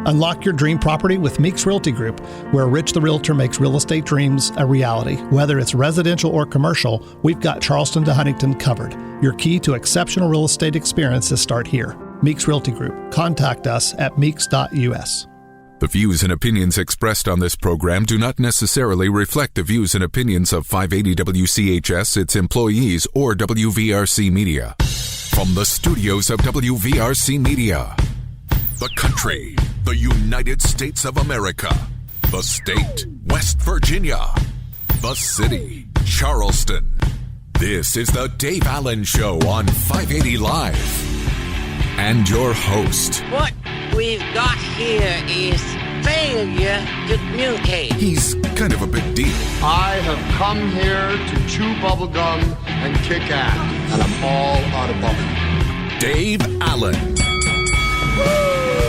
Unlock your dream property with Meeks Realty Group, where Rich the Realtor makes real estate dreams a reality. Whether it's residential or commercial, we've got Charleston to Huntington covered. Your key to exceptional real estate experiences start here. Meeks Realty Group. Contact us at meeks.us. The views and opinions expressed on this program do not necessarily reflect the views and opinions of 580 WCHS, its employees, or WVRC Media. From the studios of WVRC Media, the country, the United States of America, the state, West Virginia, the city, Charleston. This is the Dave Allen Show on 580 Live. And your host. What we've got here is failure to communicate. He's kind of a big deal. I have come here to chew bubblegum and kick ass, and I'm all out of bubblegum. Dave Allen.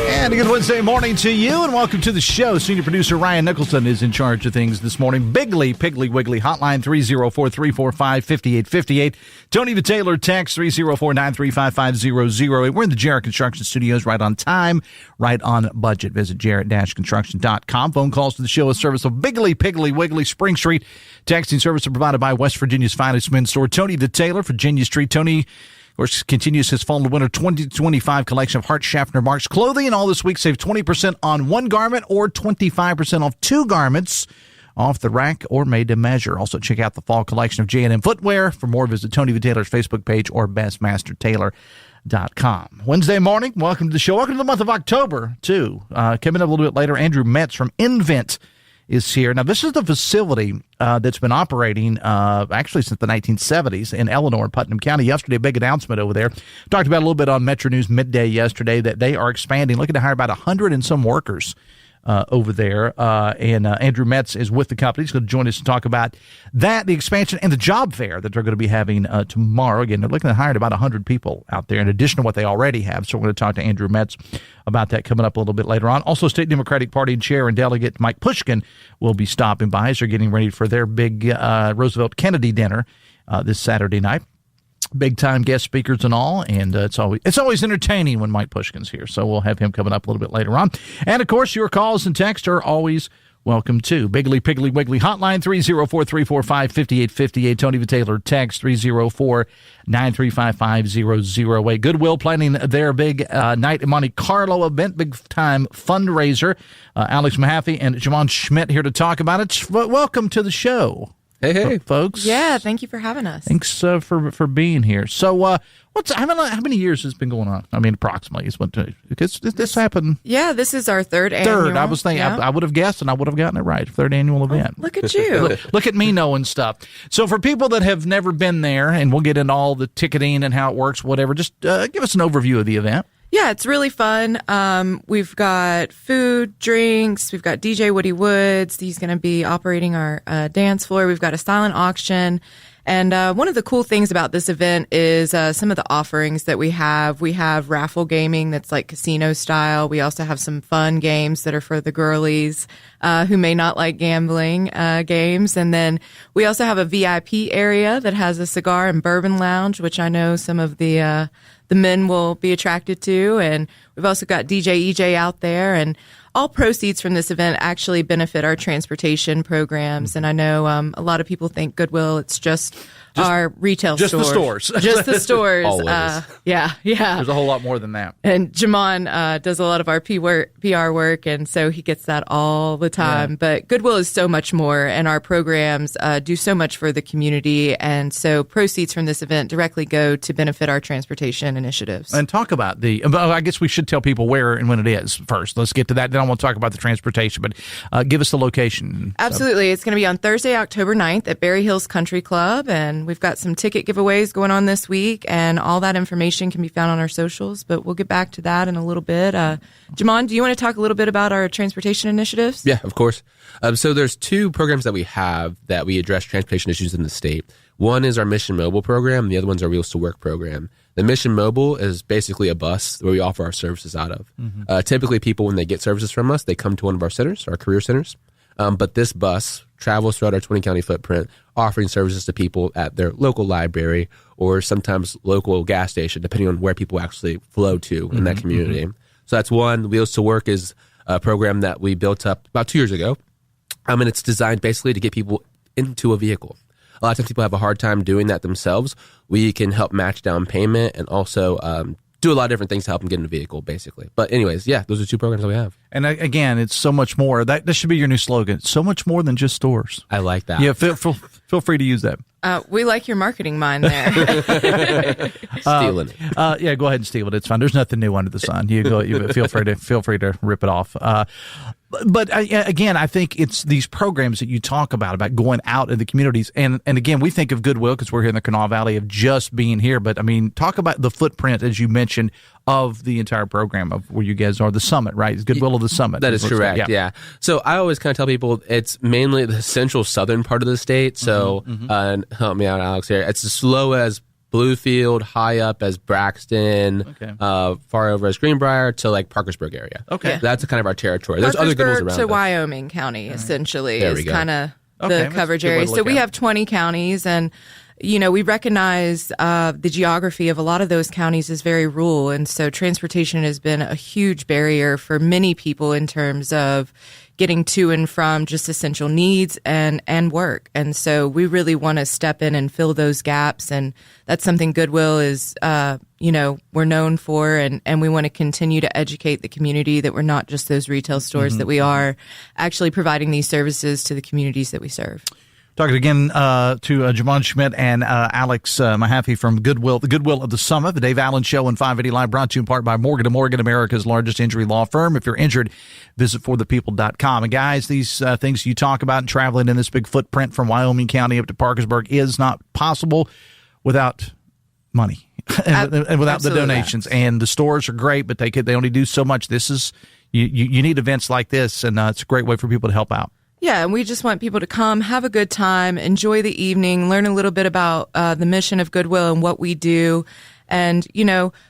And a good Wednesday morning to you, and welcome to the show. Senior producer Ryan Nicholson is in charge of things this morning. Bigly, Piggly Wiggly, hotline 304-345-5858. Tony the Taylor, text 304-935-5008. We're in the Jarrett Construction Studios, right on time, right on budget. Visit jarrett-construction.com. Phone calls to the show, a service of Bigly, Piggly Wiggly, Spring Street. Texting service provided by West Virginia's finest men's store, Tony the Taylor, Virginia Street. Tony, of course, continues his fall and winter 2025 collection of Hart Schaffner Marks clothing. And all this week, save 20% on one garment or 25% off two garments off the rack or made to measure. Also, check out the fall collection of J&M footwear. For more, visit Tony the Taylor's Facebook page or bestmastertailor.com. Wednesday morning, welcome to the show. Welcome to the month of October, too. Coming up a little bit later, Andrew Metz from NVent is here. Now, this is the facility that's been operating actually since the 1970s in Eleanor and Putnam County. Yesterday, a big announcement over there. Talked about a little bit on Metro News Midday yesterday that they are expanding, looking to hire about 100 and some workers over there. And Andrew Metz is with the company. He's going to join us to talk about that, the expansion, and the job fair that they're going to be having tomorrow. Again, they're looking to hire about 100 people out there in addition to what they already have. So we're going to talk to Andrew Metz about that coming up a little bit later on. Also, State Democratic Party Chair and Delegate Mike Pushkin will be stopping by as they're getting ready for their big Roosevelt Kennedy dinner this Saturday night. Big-time guest speakers and all, and it's always entertaining when Mike Pushkin's here, so we'll have him coming up a little bit later on. And, of course, your calls and texts are always welcome, too. Bigly, Piggly, Wiggly, hotline 304-345-5858. Tony the Taylor, text 304-935-5008. Goodwill planning their big night in Monte Carlo event, big-time fundraiser. Alex Mahaffey and Jamon Schmidt here to talk about it. Welcome to the show. Hey, folks. Yeah, thank you for having us. Thanks for being here. So, how many years has it been going on? I mean, approximately. Because this happened. Yeah, this is our third annual. I was thinking, yeah. I would have guessed, and I would have gotten it right. Third annual event. Look at you. Look at me knowing stuff. So, for people that have never been there, and we'll get into all the ticketing and how it works, whatever, just give us an overview of the event. Yeah, it's really fun. We've got food, drinks. We've got DJ Woody Woods. He's going to be operating our dance floor. We've got a silent auction. And one of the cool things about this event is some of the offerings that we have. We have raffle gaming that's like casino style. We also have some fun games that are for the girlies who may not like gambling games. And then we also have a VIP area that has a cigar and bourbon lounge, which I know some of the men will be attracted to. And we've also got DJ EJ out there. And all proceeds from this event actually benefit our transportation programs. And I know a lot of people think Goodwill, it's just our retail stores. Just the stores. Just the stores. Yeah. There's a whole lot more than that. And Jamon does a lot of our PR work, and so he gets that all the time. Yeah. But Goodwill is so much more, and our programs do so much for the community. And so proceeds from this event directly go to benefit our transportation initiatives. And talk about I guess we should tell people where and when it is first. Let's get to that. Then I want to talk about the transportation, but give us the location. Absolutely. It's going to be on Thursday, October 9th at Berry Hills Country Club, and we've got some ticket giveaways going on this week, and all that information can be found on our socials, but we'll get back to that in a little bit. Jamon, do you want to talk a little bit about our transportation initiatives? Yeah, of course. So there's two programs that we have that we address transportation issues in the state. One is our Mission Mobile program, and the other one's our Wheels to Work program. The Mission Mobile is basically a bus where we offer our services out of. Mm-hmm. Typically, people, when they get services from us, they come to one of our centers, our career centers. But this bus travels throughout our 20-county footprint, offering services to people at their local library or sometimes local gas station, depending on where people actually flow to in that community. Mm-hmm. So that's one. Wheels to Work is a program that we built up about 2 years ago. And it's designed basically to get people into a vehicle. A lot of times people have a hard time doing that themselves. We can help match down payment and also do a lot of different things to help them get in a vehicle, basically. But anyways, yeah, those are 2 programs that we have. And again, it's so much more. That should be your new slogan. So much more than just stores. I like that. Yeah, feel free to use that. We like your marketing mind there. Stealing it. Yeah, go ahead and steal it. It's fine. There's nothing new under the sun. You feel free to rip it off. But again, I think it's these programs that you talk about going out in the communities. And again, we think of Goodwill because we're here in the Kanawha Valley of just being here. But I mean, talk about the footprint, as you mentioned, of the entire program of where you guys are, the summit, right? It's Goodwill of the summit. That is correct. Yeah. So I always kind of tell people it's mainly the central southern part of the state. So help me out, Alex, here. It's as low as Bluefield, high up as Braxton, far over as Greenbrier to like Parkersburg area. Okay. Yeah. That's kind of our territory. There's other good ones around to us. Wyoming County, essentially, There we is go. kind of Okay, the coverage that's a good way area. to So look we at it. have 20 counties, and we recognize the geography of a lot of those counties is very rural, and so transportation has been a huge barrier for many people in terms of getting to and from just essential needs and work. And so we really want to step in and fill those gaps, and that's something Goodwill is we're known for, and we want to continue to educate the community that we're not just those retail stores, that we are actually providing these services to the communities that we serve. Talking again to Jamon Schmidt and Alex Mahaffey from Goodwill, the Goodwill of the Summit, the Dave Allen Show on 580 Live, brought to you in part by Morgan & Morgan, America's largest injury law firm. If you're injured, visit forthepeople.com. And guys, these things you talk about and traveling in this big footprint from Wyoming County up to Parkersburg is not possible without money and without the donations. And the stores are great, but they only do so much. This is you need events like this, and it's a great way for people to help out. Yeah, and we just want people to come, have a good time, enjoy the evening, learn a little bit about the mission of Goodwill and what we do. And,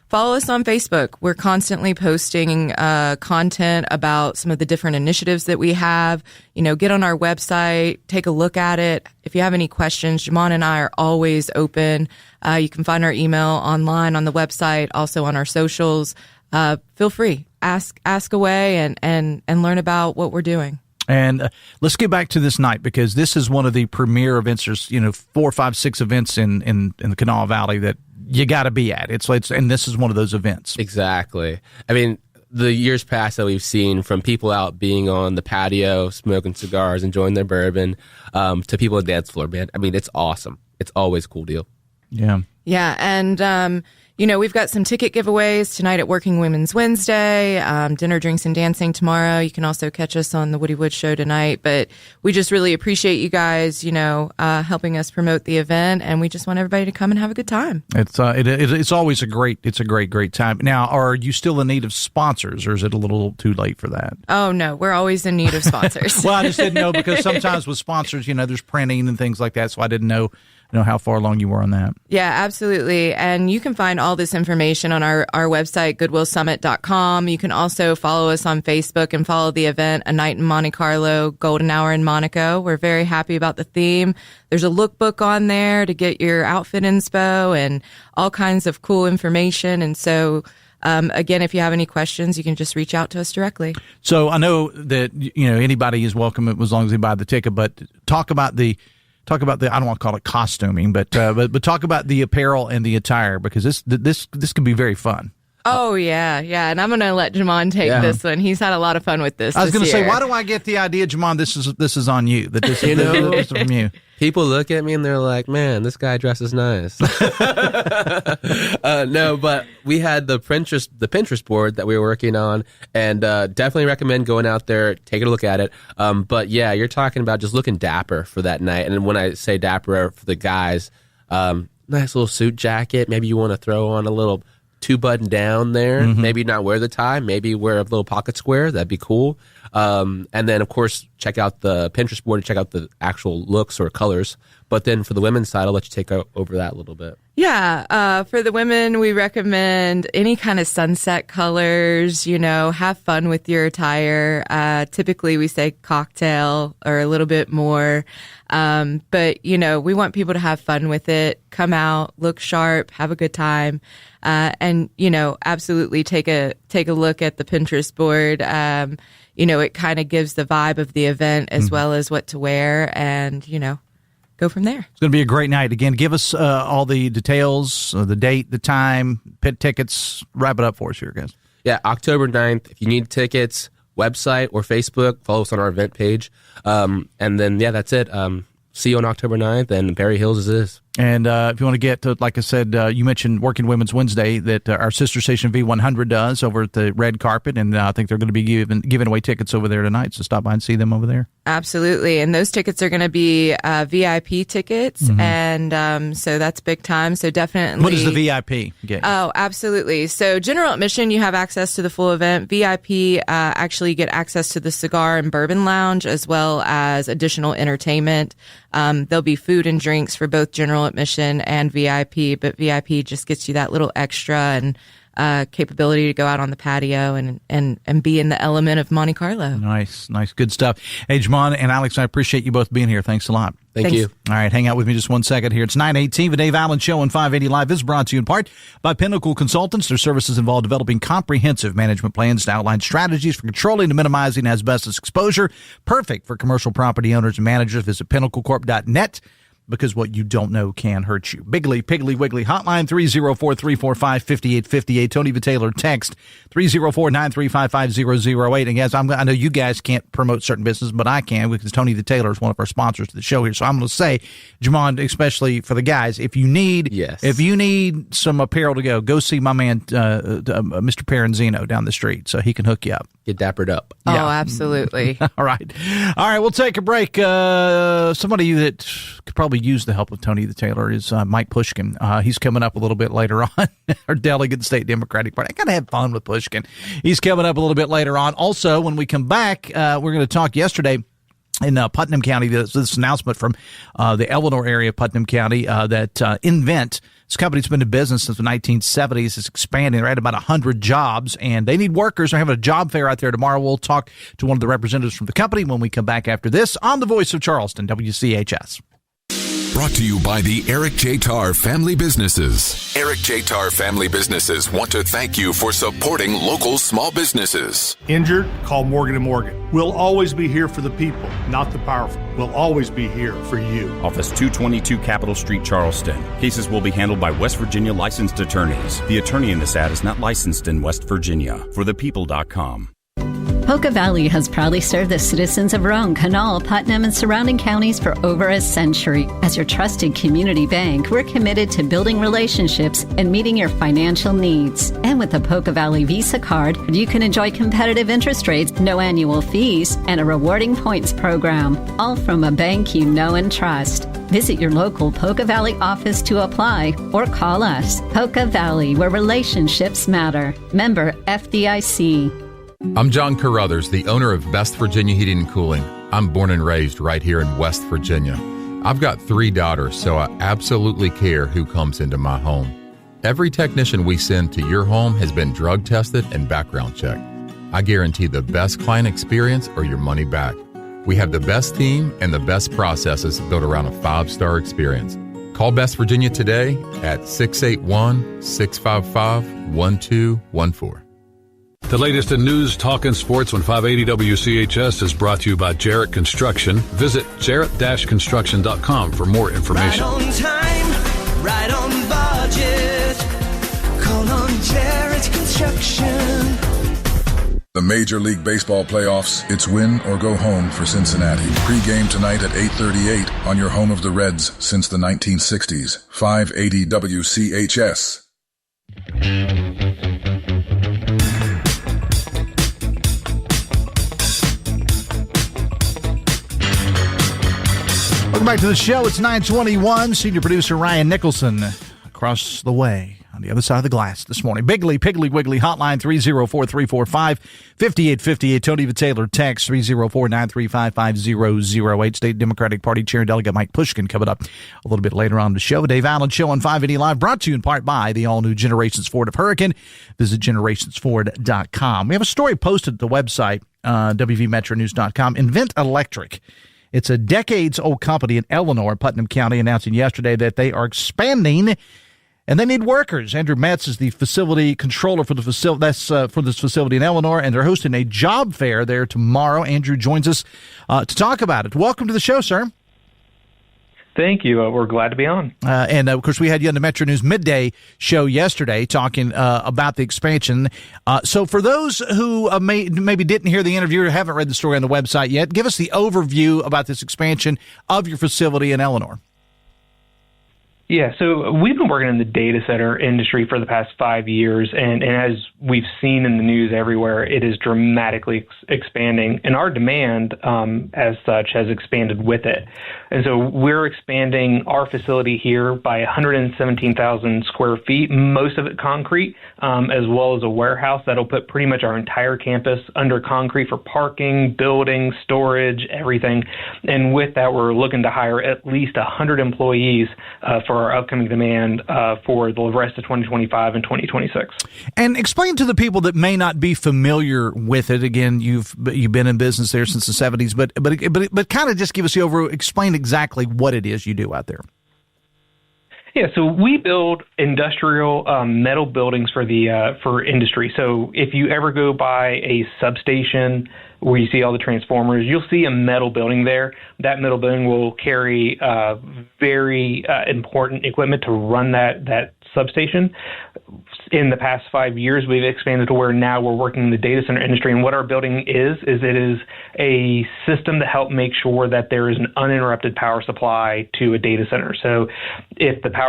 follow us on Facebook. We're constantly posting content about some of the different initiatives that we have. Get on our website, take a look at it. If you have any questions, Jamon and I are always open. You can find our email online on the website, also on our socials. Feel free. Ask away and learn about what we're doing. And let's get back to this night, because this is one of the premier events. There's 4, 5, 6 events in the Kanawha Valley that you got to be at. And this is one of those events. Exactly. I mean, the years past that we've seen, from people out being on the patio, smoking cigars, enjoying their bourbon, to people on the dance floor, man. I mean, it's awesome. It's always a cool deal. Yeah. Yeah, and we've got some ticket giveaways tonight at Working Women's Wednesday, dinner, drinks, and dancing tomorrow. You can also catch us on the Woody Wood Show tonight. But we just really appreciate you guys, helping us promote the event, and we just want everybody to come and have a good time. It's always a great time. Now, are you still in need of sponsors, or is it a little too late for that? Oh no, we're always in need of sponsors. Well, I just didn't know, because sometimes with sponsors, there's printing and things like that, so I didn't know how far along you were on that. Yeah, absolutely. And you can find all this information on our website, goodwillsummit.com. You can also follow us on Facebook and follow the event, A Night in Monte Carlo, Golden Hour in Monaco. We're very happy about the theme. There's a lookbook on there to get your outfit inspo and all kinds of cool information. And so, again, if you have any questions, you can just reach out to us directly. So I know that, anybody is welcome as long as they buy the ticket, but talk about the, I don't want to call it costuming, but talk about the apparel and the attire, because this can be very fun. Oh, yeah. And I'm going to let Jamon take this one. He's had a lot of fun with this. I was going to say, why do I get the idea, Jamon, this is on you, that this is from you? People look at me and they're like, man, this guy dresses nice. No, but we had the Pinterest board that we were working on, and definitely recommend going out there, taking a look at it. But yeah, you're talking about just looking dapper for that night. And when I say dapper for the guys, nice little suit jacket. Maybe you want to throw on a little 2-button down there. Mm-hmm. Maybe not wear the tie. Maybe wear a little pocket square. That'd be cool. And then, of course, check out the Pinterest board to check out the actual looks or colors. But then for the women's side, I'll let you take over that a little bit. Yeah. For the women, we recommend any kind of sunset colors, have fun with your attire. Typically, we say cocktail or a little bit more. But, we want people to have fun with it. Come out, look sharp, have a good time. And, absolutely take a take a look at the Pinterest board. It kind of gives the vibe of the event as well as what to wear, and, go from there. It's going to be a great night. Again, give us all the details, the date, the time, pit tickets. Wrap it up for us here, guys. Yeah, October 9th. If you need tickets, website or Facebook, follow us on our event page. And then, that's it. See you on October 9th, and Berry Hills is. And if you want to get to, like I said, you mentioned Working Women's Wednesday that our sister station V100 does over at the red carpet, and I think they're going to be giving away tickets over there tonight, so stop by and see them over there. Absolutely, and those tickets are going to be VIP tickets, and so that's big time, so definitely. What does the VIP get? Oh, absolutely. So general admission, you have access to the full event. VIP actually get access to the cigar and bourbon lounge as well as additional entertainment. There'll be food and drinks for both general admission and VIP, but VIP just gets you that little extra and capability to go out on the patio and be in the element of Monte Carlo. Nice. Good stuff. Hey, Jamon and Alex, I appreciate you both being here. Thanks a lot. Thanks. You. All right, hang out with me just 1 second here. It's 9:18. The Dave Allen Show on 580 Live is brought to you in part by Pinnacle Consultants. Their services involve developing comprehensive management plans to outline strategies for controlling and minimizing asbestos exposure. Perfect for commercial property owners and managers. Visit pinnaclecorp.net. Because what you don't know can hurt you. Bigley, Piggly, Wiggly, hotline 304-345-5858. Tony the Taylor, text 304-935-5008. And guys, I know you guys can't promote certain business, but I can because Tony the Taylor is one of our sponsors to the show here. So I'm going to say, Jamon, especially for the guys, if you need some apparel to go see my man, Mr. Peranzino down the street so he can hook you up. Get dappered up. Oh, absolutely. All right, we'll take a break. Somebody that could probably use the help of Tony the Taylor is Mike Pushkin. He's coming up a little bit later on, our delegate state Democratic Party. I got to have fun with Pushkin. He's coming up a little bit later on. Also, when we come back, we're going to talk yesterday in Putnam County, this announcement from the Eleanor area of Putnam County that NVent, this company's been in business since the 1970s, is expanding. They're at about 100 jobs, and they need workers. They're having a job fair out there tomorrow. We'll talk to one of the representatives from the company when we come back after this on the Voice of Charleston, WCHS. Brought to you by the Eric J. Tarr Family Businesses. Eric J. Tarr Family Businesses want to thank you for supporting local small businesses. Injured? Call Morgan & Morgan. We'll always be here for the people, not the powerful. We'll always be here for you. Office 222 Capitol Street, Charleston. Cases will be handled by West Virginia licensed attorneys. The attorney in this ad is not licensed in West Virginia. ForThePeople.com. Poca Valley has proudly served the citizens of Roane, Kanawha, Putnam, and surrounding counties for over a century. As your trusted community bank, we're committed to building relationships and meeting your financial needs. And with the Poca Valley Visa card, you can enjoy competitive interest rates, no annual fees, and a rewarding points program, all from a bank you know and trust. Visit your local Poca Valley office to apply or call us. Poca Valley, where relationships matter. Member FDIC. I'm John Carruthers, the owner of Best Virginia Heating and Cooling. I'm born and raised right here in West Virginia. I've got 3 daughters, so I absolutely care who comes into my home. Every technician we send to your home has been drug tested and background checked. I guarantee the best client experience or your money back. We have the best team and the best processes built around a 5-star experience. Call Best Virginia today at 681-655-1214. The latest in news, talk, and sports on 580 WCHS is brought to you by Jarrett Construction. Visit jarrett-construction.com for more information. Right on time, right on budget. Call on Jarrett Construction. The Major League Baseball playoffs, it's win or go home for Cincinnati. Pre-game tonight at 8:38 on your home of the Reds since the 1960s. 580 WCHS. Welcome back to the show. It's 9:21. Senior producer Ryan Nicholson across the way on the other side of the glass this morning. Bigley, Piggly, Wiggly, hotline 304-345-5858. Tony the Taylor, text 304-935-5008. State Democratic Party Chair and Delegate Mike Pushkin coming up a little bit later on the show. The Dave Allen Show on 580 Live, brought to you in part by the all-new Generations Ford of Hurricane. Visit generationsford.com. We have a story posted at the website, wvmetronews.com. NVent Electric. It's a decades-old company in Eleanor, Putnam County, announcing yesterday that they are expanding And they need workers. Andrew Metz is the facility controller for the facility. That's for this facility in Eleanor, and they're hosting a job fair there tomorrow. Andrew joins us to talk about it. Welcome to the show, sir. Thank you. We're glad to be on. And, of course, we had you on the Metro News Midday show yesterday talking about the expansion. So for those who maybe didn't hear the interview or haven't read the story on the website yet, give us the overview about this expansion of your facility in Eleanor. Yeah, so we've been working in the data center industry for the past 5 years, and as we've seen in the news everywhere, it is dramatically expanding, and our demand, as such, has expanded with it. And so we're expanding our facility here by 117,000 square feet, most of it concrete, as well as a warehouse that'll put pretty much our entire campus under concrete for parking, building, storage, everything. And with that, we're looking to hire at least 100 employees for our upcoming demand for the rest of 2025 and 2026. And explain to the people that may not be familiar with it. Again, you've been in business there since the 70s, but kind of just give us explain exactly what it is you do out there. Yeah, so we build industrial metal buildings for industry. So if you ever go by a substation where you see all the transformers, you'll see a metal building there. That metal building will carry very important equipment to run that substation. In the past 5 years, we've expanded to where now we're working in the data center industry. And what our building is it is a system to help make sure that there is an uninterrupted power supply to a data center. So if the power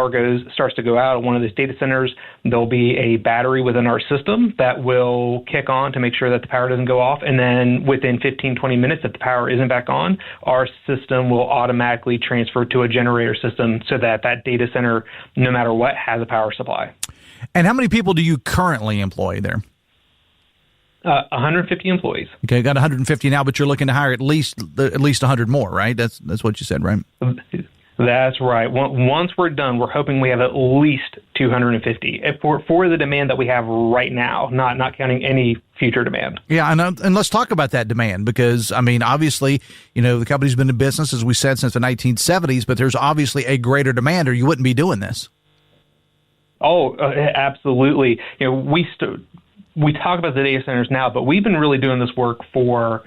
starts to go out at one of these data centers, there'll be a battery within our system that will kick on to make sure that the power doesn't go off. And then within 15, 20 minutes, if the power isn't back on, our system will automatically transfer to a generator system so that data center, no matter what, has a power supply. And how many people do you currently employ there? 150 employees. Okay, got 150 now, but you're looking to hire at least 100 more, right? That's what you said, right? That's right. Once we're done, we're hoping we have at least 250 for the demand that we have right now, not counting any future demand. Yeah, and let's talk about that demand because, I mean, obviously, the company's been in business, as we said, since the 1970s, but there's obviously a greater demand or you wouldn't be doing this. Oh, absolutely. We talk about the data centers now, but we've been really doing this work for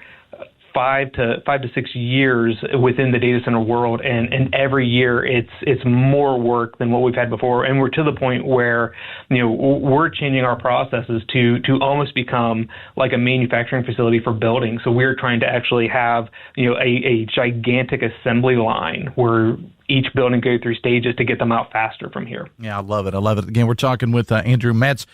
5 to 6 years within the data center world, and every year it's more work than what we've had before, and we're to the point where we're changing our processes to almost become like a manufacturing facility for buildings. So we're trying to actually have a gigantic assembly line where each building go through stages to get them out faster from here. Yeah, I love it. Again, we're talking with Andrew Metz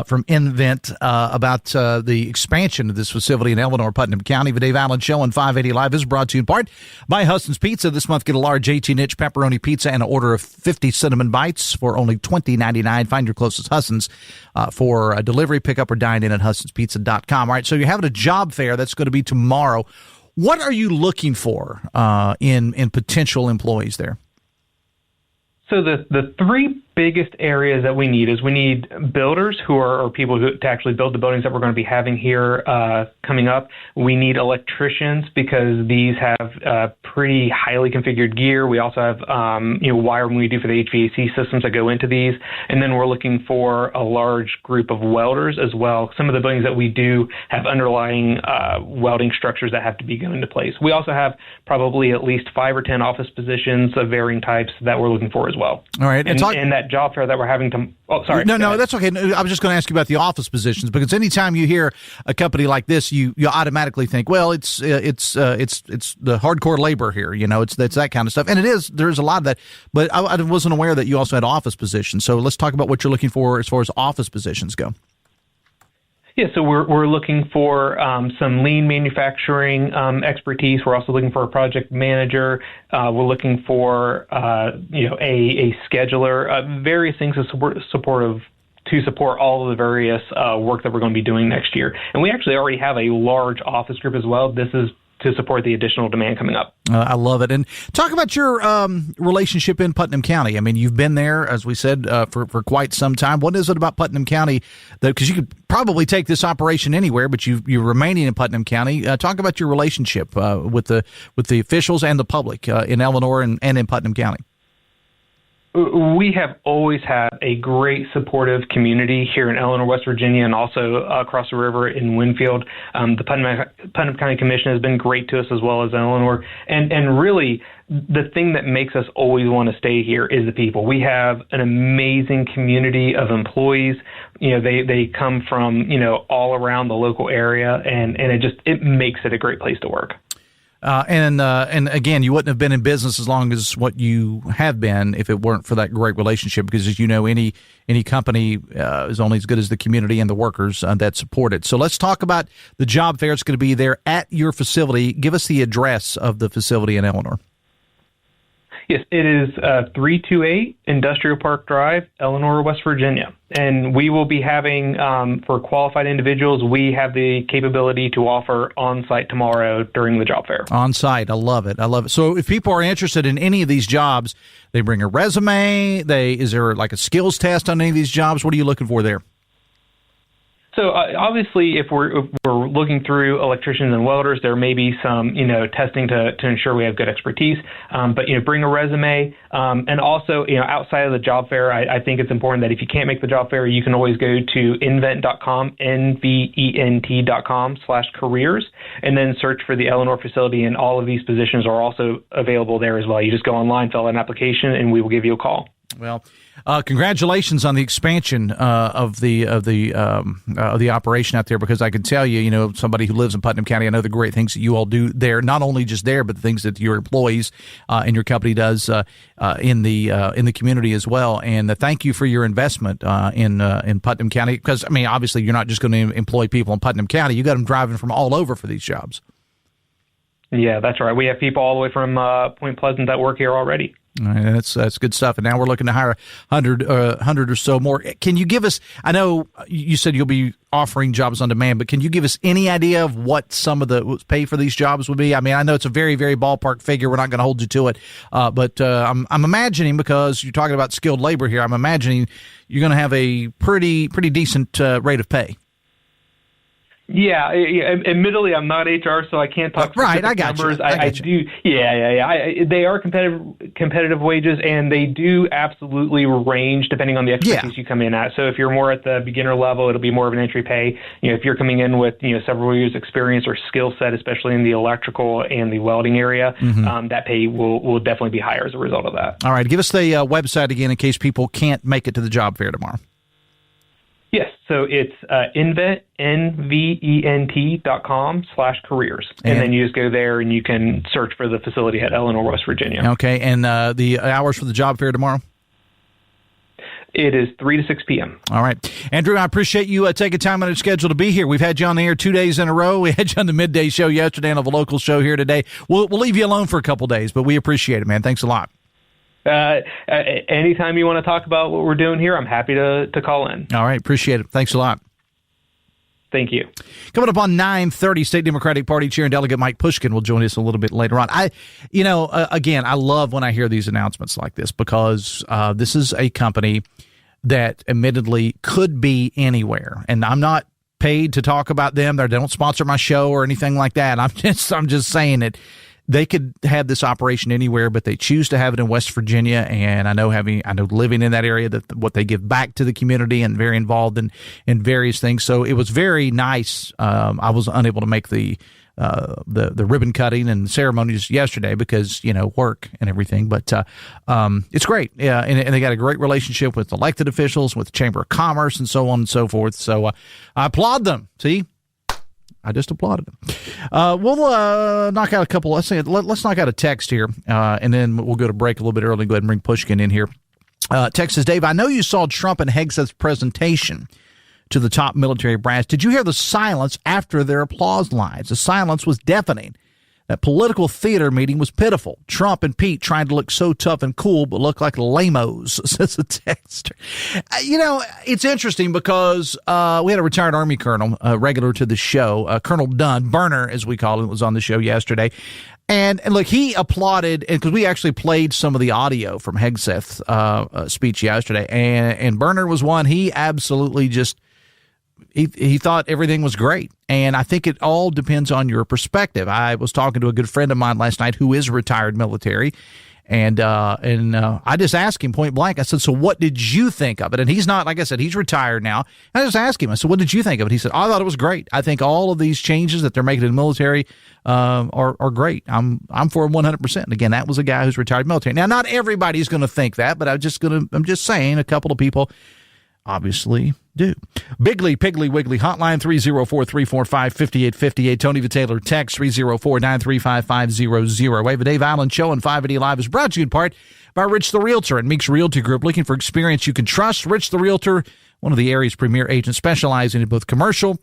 from NVent about the expansion of this facility in Eleanor, Putnam County. The Dave Allen Show on 580 Live is brought to you in part by Huston's Pizza. This month, get a large 18-inch pepperoni pizza and an order of 50 cinnamon bites for only $20.99. Find your closest Huston's for delivery, pickup, or dine in at HustonsPizza.com. All right, so you're having a job fair that's going to be tomorrow. What are you looking for in potential employees there? So the three biggest areas that we need builders who are people to actually build the buildings that we're going to be having here coming up. We need electricians because these have pretty highly configured gear. We also have wiring we do for the HVAC systems that go into these. And then we're looking for a large group of welders as well. Some of the buildings that we do have underlying welding structures that have to be going into place. We also have probably at least 5 or 10 office positions of varying types that we're looking for as well. All right. And that job fair that we're having to... Oh, sorry. No, that's okay. I was just going to ask you about the office positions because anytime you hear a company like this, you automatically think, well, it's the hardcore labor here. It's that kind of stuff. And it is. There's a lot of that. But I wasn't aware that you also had office positions. So let's talk about what you're looking for as far as office positions go. Yeah, so we're looking for some lean manufacturing expertise. We're also looking for a project manager. We're looking for a scheduler, various things to support all of the various work that we're going to be doing next year. And we actually already have a large office group as well. This is to support the additional demand coming up. I love it. And talk about your relationship in Putnam County. I mean, you've been there, as we said, for quite some time. What is it about Putnam County because you could probably take this operation anywhere, but you're remaining in Putnam County. Talk about your relationship with the officials and the public in Eleanor and in Putnam County. We have always had a great supportive community here in Eleanor, West Virginia, and also across the river in Winfield. The Putnam County Commission has been great to us, as well as Eleanor. And really, the thing that makes us always want to stay here is the people. We have an amazing community of employees. They come from, all around the local area, and it makes it a great place to work. And again, you wouldn't have been in business as long as what you have been if it weren't for that great relationship, because as you know, any company is only as good as the community and the workers that support it. So let's talk about the job fair. It's going to be there at your facility. Give us the address of the facility in Eleanor. Yes, it is 328 Industrial Park Drive, Eleanor, West Virginia. And we will be having, for qualified individuals, we have the capability to offer on-site tomorrow during the job fair. On-site, I love it. So if people are interested in any of these jobs, they bring a resume. Is there like a skills test on any of these jobs? What are you looking for there? So obviously, if we're looking through electricians and welders, there may be some testing to ensure we have good expertise. But bring a resume, and also outside of the job fair, I think it's important that if you can't make the job fair, you can always go to NVent.com, NVENT.com/careers, and then search for the Eleanor facility. And all of these positions are also available there as well. You just go online, fill out an application, and we will give you a call. Well, congratulations on the expansion of the operation out there, because I can tell you, somebody who lives in Putnam County, I know the great things that you all do there, not only just there, but the things that your employees and your company does in the community as well. And thank you for your investment in Putnam County, because obviously you're not just going to employ people in Putnam County. You got them driving from all over for these jobs. Yeah, that's right. We have people all the way from Point Pleasant that work here already. All right, that's good stuff. And now we're looking to hire 100 or so more. Can you give us, I know you said you'll be offering jobs on demand, but can you give us any idea of what some of the pay for these jobs would be? I know it's a very, very ballpark figure. We're not going to hold you to it. But I'm imagining, because you're talking about skilled labor here, I'm imagining you're going to have a pretty decent rate of pay. Yeah, admittedly, I'm not HR, so I can't talk specific numbers. I do. Yeah. They are competitive wages, and they do absolutely range depending on the expertise you come in at. So if you're more at the beginner level, it'll be more of an entry pay. If you're coming in with several years experience or skill set, especially in the electrical and the welding area, that pay will definitely be higher as a result of that. All right, give us the website again in case people can't make it to the job fair tomorrow. Yes, so it's NVent, NVENT.com/careers. And then you just go there and you can search for the facility at Eleanor, West Virginia. Okay, and the hours for the job fair tomorrow? It is 3 to 6 p.m. All right. Andrew, I appreciate you taking time on your schedule to be here. We've had you on the air 2 days in a row. We had you on the midday show yesterday and on the local show here today. We'll leave you alone for a couple days, but we appreciate it, man. Thanks a lot. Anytime you want to talk about what we're doing here, I'm happy to call in. All right. Appreciate it. Thanks a lot. Thank you. Coming up on 9:30, State Democratic Party Chair and Delegate Mike Pushkin will join us a little bit later on. Again, I love when I hear these announcements like this, because this is a company that admittedly could be anywhere. And I'm not paid to talk about them. They don't sponsor my show or anything like that. I'm just saying it. They could have this operation anywhere, but they choose to have it in West Virginia. And I know living in that area, that what they give back to the community, and very involved in various things. So it was very nice. I was unable to make the ribbon cutting and ceremonies yesterday because, work and everything. But it's great. Yeah, and they got a great relationship with elected officials, with the Chamber of Commerce, and so on and so forth. So I applaud them. See? I just applauded him. We'll knock out a couple. Let's knock out a text here, and then we'll go to break a little bit early and go ahead and bring Pushkin in here. Text says, Dave, I know you saw Trump and Hegseth's presentation to the top military brass. Did you hear the silence after their applause lines? The silence was deafening. That political theater meeting was pitiful. Trump and Pete trying to look so tough and cool, but look like lamos, says a texter. It's interesting because we had a retired Army colonel, regular to the show, Colonel Dunn, Burner, as we call him, was on the show yesterday. And look, he applauded, because we actually played some of the audio from Hegseth's speech yesterday, and Burner was one. He absolutely just he thought everything was great. And I think it all depends on your perspective. I was talking to a good friend of mine last night who is retired military, And I just asked him point blank. I said, so what did you think of it? And he's not, like I said, he's retired now. And I just asked him, I said, what did you think of it? He said, I thought it was great. I think all of these changes that they're making in the military are great. I'm for 100%. And again, that was a guy who's retired military. Now, not everybody's going to think that, but I'm just saying a couple of people obviously do. Bigley, Piggly, Wiggly, hotline 304-345-5858. Tony Vitaylor, text 304-935-500. We have a Dave Allen Show on 580 Live is brought to you in part by Rich the Realtor and Meeks Realty Group. Looking for experience you can trust? Rich the Realtor, one of the area's premier agents specializing in both commercial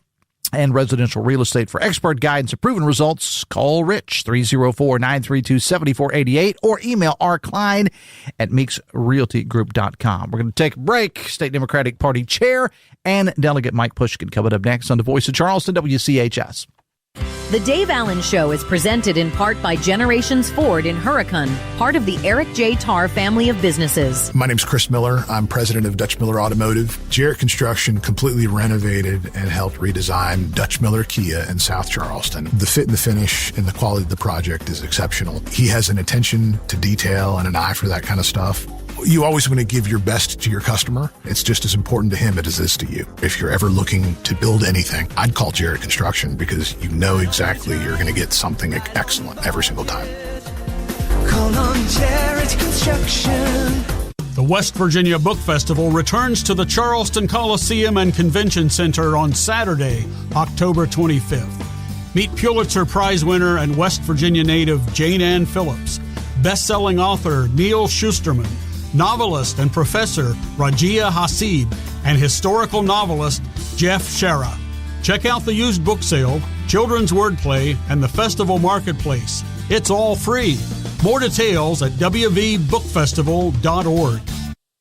and residential real estate. For expert guidance and proven results, call Rich, 304-932-7488, or email rklein@meeksrealtygroup.com. We're going to take a break. State Democratic Party Chair and Delegate Mike Pushkin coming up next on the Voice of Charleston, WCHS. The Dave Allen Show is presented in part by Generations Ford in Hurricane, part of the Eric J. Tarr family of businesses. My name's Chris Miller. I'm president of Dutch Miller Automotive. Jarrett Construction completely renovated and helped redesign Dutch Miller Kia in South Charleston. The fit and the finish and the quality of the project is exceptional. He has an attention to detail and an eye for that kind of stuff. You always want to give your best to your customer. It's just as important to him as it is to you. If you're ever looking to build anything, I'd call Jarrett Construction because you know exactly you're going to get something excellent every single time. Call on Jarrett Construction. The West Virginia Book Festival returns to the Charleston Coliseum and Convention Center on Saturday, October 25th. Meet Pulitzer Prize winner and West Virginia native Jane Ann Phillips, best-selling author Neil Shusterman, novelist and professor Rajia Hasib, and historical novelist Jeff Shara. Check out the used book sale, children's wordplay, and the festival marketplace. It's all free. More details at wvbookfestival.org.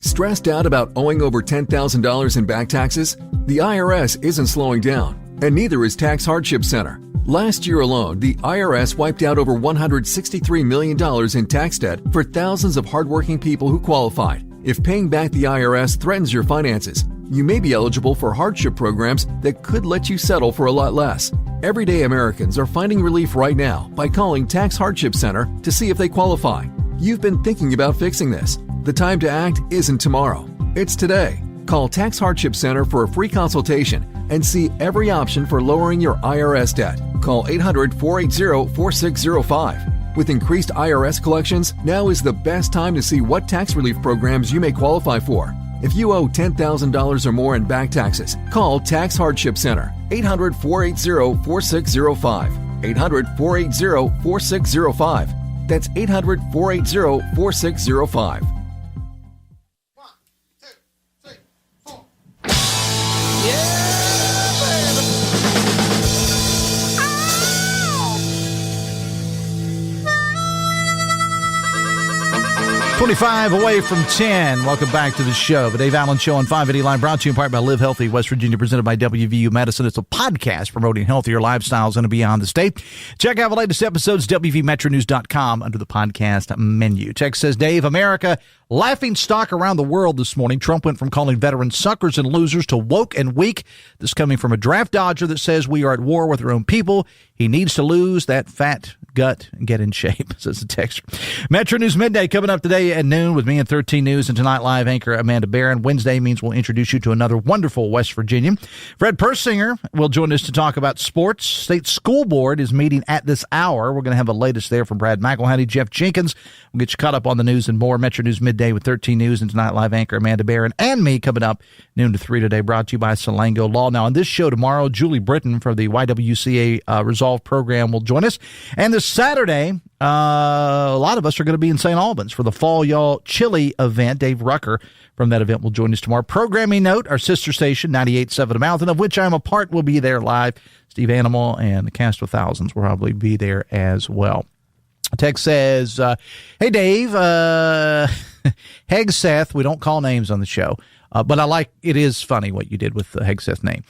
Stressed out about owing over $10,000 in back taxes? The IRS isn't slowing down, and neither is Tax Hardship Center. Last year alone, the IRS wiped out over $163 million in tax debt for thousands of hardworking people who qualified. If paying back the IRS threatens your finances, you may be eligible for hardship programs that could let you settle for a lot less. Everyday Americans are finding relief right now by calling Tax Hardship Center to see if they qualify. You've been thinking about fixing this. The time to act isn't tomorrow. It's today. Call Tax Hardship Center for a free consultation and see every option for lowering your IRS debt. Call 800-480-4605. With increased IRS collections, now is the best time to see what tax relief programs you may qualify for. If you owe $10,000 or more in back taxes, call Tax Hardship Center, 800-480-4605. 800-480-4605. That's 800-480-4605. 25 away from 10. Welcome back to the show. The Dave Allen Show on 580 Live, brought to you in part by Live Healthy, West Virginia, presented by WVU Medicine. It's a podcast promoting healthier lifestyles in and beyond the state. Check out the latest episodes, WVMetroNews.com, under the podcast menu. Text says, Dave, America, laughing stock around the world this morning. Trump went from calling veterans suckers and losers to woke and weak. This coming from a draft dodger that says we are at war with our own people. He needs to lose that fat gut and get in shape, says the texter. Metro News Midday coming up today at noon with me and 13 News and Tonight Live anchor Amanda Barron. Wednesday means we'll introduce you to another wonderful West Virginian. Fred Persinger will join us to talk about sports. State School Board is meeting at this hour. We're going to have the latest there from Brad McElhaney, Jeff Jenkins. We'll get you caught up on the news and more. Metro News Midday with 13 News and Tonight Live anchor Amanda Barron and me coming up noon to 3 today, brought to you by Salango Law. Now, on this show tomorrow, Julie Britton for the YWCA Resolve program will join us. And this Saturday, a lot of us are going to be in St. Albans for the Fall Y'all Chili event. Dave Rucker from that event will join us tomorrow. Programming note, our sister station, 98.7 The Mountain, of which I'm a part, will be there live. Steve Animal and the cast of Thousands will probably be there as well. Text says, hey, Dave, Hegseth, we don't call names on the show, but I like, it is funny what you did with the Hegseth name,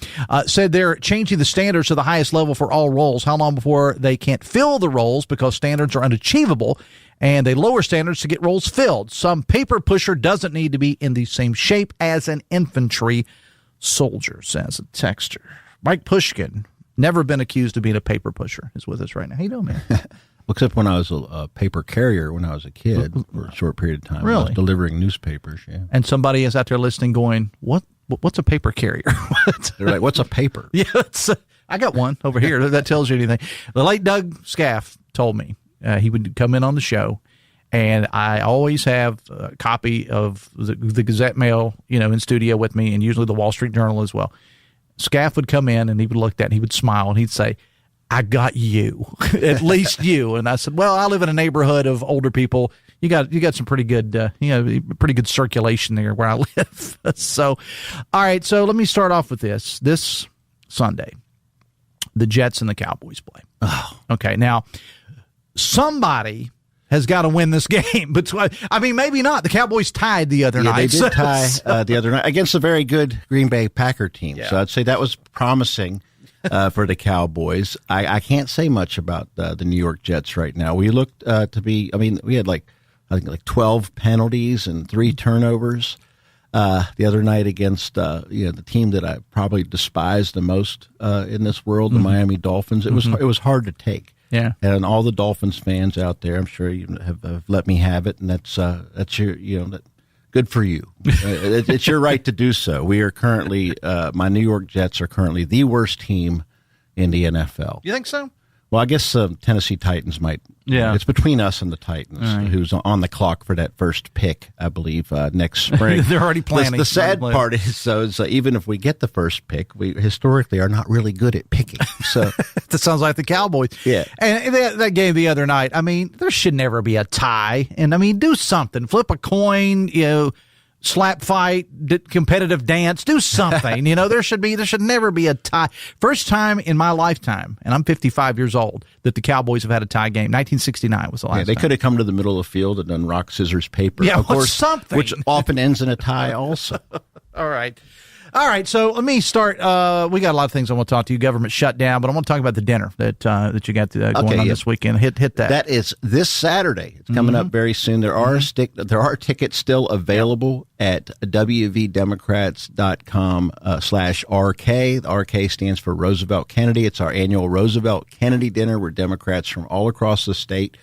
said they're changing the standards to the highest level for all roles. How long before they can't fill the roles because standards are unachievable and they lower standards to get roles filled? Some paper pusher doesn't need to be in the same shape as an infantry soldier, says a texter. Mike Pushkin, never been accused of being a paper pusher, is with us right now. How you doing, man? Except when I was a paper carrier when I was a kid for a short period of time. Really? I was delivering newspapers, yeah. And somebody is out there listening going, what's a paper carrier? They're like, what's a paper? Yeah, I got one over here that tells you anything. The late Doug Scaff told me he would come in on the show, and I always have a copy of the Gazette-Mail, in studio with me, and usually the Wall Street Journal as well. Scaff would come in, and he would look at that, and he would smile, and he'd say, I got you, at least you. And I said, well, I live in a neighborhood of older people. You got some pretty good, pretty good circulation there where I live. So, all right. So let me start off with this. This Sunday, the Jets and the Cowboys play. Oh. Okay. Now, somebody has got to win this game. But maybe not. The Cowboys tied the other night. They did tie the other night against a very good Green Bay Packer team. Yeah. So I'd say that was promising. For the Cowboys. I can't say much about the New York Jets right now. We looked to be, we had I think 12 penalties and 3 turnovers the other night against the team that I probably despise the most in this world, the Miami Dolphins. It was hard to take. Yeah. And all the Dolphins fans out there, I'm sure you have let me have it, and that's your good for you. It's your right to do so. We are currently, my New York Jets are currently the worst team in the NFL. You think so? Well, I guess Tennessee Titans might. Yeah. It's between us and the Titans, who's on the clock for that first pick, I believe, next spring. They're already planning. The sad part is, even if we get the first pick, we historically are not really good at picking. So that sounds like the Cowboys. Yeah. And that game the other night, there should never be a tie. And, do something. Flip a coin, slap fight, competitive dance, do something. There should never be a tie. First time in my lifetime, and I'm 55 years old, that the Cowboys have had a tie game. 1969 was the last time. They could have come to the middle of the field and done rock, scissors, paper. Yeah, of course, something. Which often ends in a tie also. All right, so let me start. We got a lot of things I want to talk to you. Government shutdown, but I want to talk about the dinner that you got going on this weekend. Hit that. That is this Saturday. It's coming up very soon. There are tickets still available at wvdemocrats.com/RK. The RK stands for Roosevelt Kennedy. It's our annual Roosevelt Kennedy dinner where Democrats from all across the state.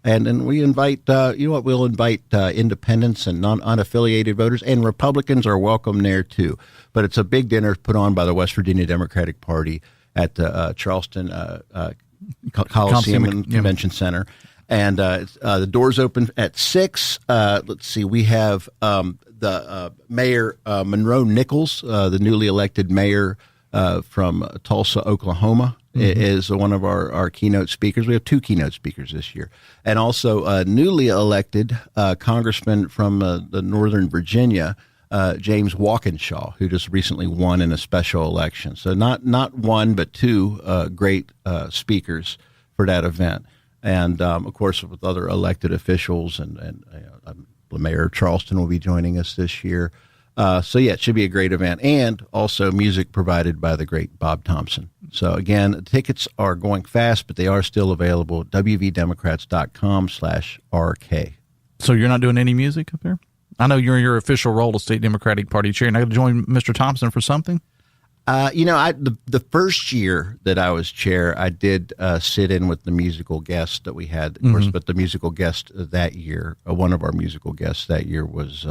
And we invite, we'll invite independents and unaffiliated voters, and Republicans are welcome there too. But it's a big dinner put on by the West Virginia Democratic Party at the Charleston Coliseum and Convention Center. And the doors open at 6. Let's see, we have the Mayor Monroe Nichols, the newly elected mayor from Tulsa, Oklahoma. Is one of our keynote speakers. We have 2 keynote speakers this year. And also newly elected congressman from the Northern Virginia, James Walkinshaw, who just recently won in a special election. So not one, but 2 great speakers for that event. And, of course, with other elected officials, and the mayor of Charleston will be joining us this year. It should be a great event, and also music provided by the great Bob Thompson. So, again, tickets are going fast, but they are still available at wvdemocrats.com/RK. So you're not doing any music up there? I know you're in your official role as State Democratic Party chair. And I got to join Mr. Thompson for something? The first year that I was chair, I did sit in with the musical guest that we had, of course. But the musical guest that year, one of our musical guests that year was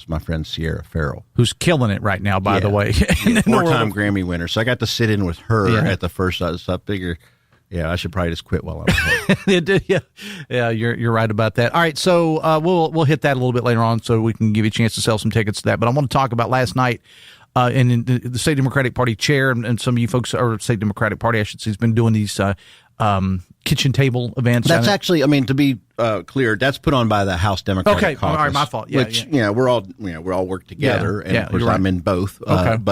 my friend Sierra Farrell, who's killing it right now, by the way. 4-time Grammy winner. So I got to sit in with her at the first. So I figure, I should probably just quit while I'm ahead. Yeah, you're right about that. All right, so we'll hit that a little bit later on, so we can give you a chance to sell some tickets to that. But I want to talk about last night. And the State Democratic Party chair and some of you folks, or State Democratic Party, I should say, has been doing these kitchen table events. That's actually, to be clear, that's put on by the House Democratic Caucus. All right, my fault. We're all work together, and of course I'm in both. Okay, and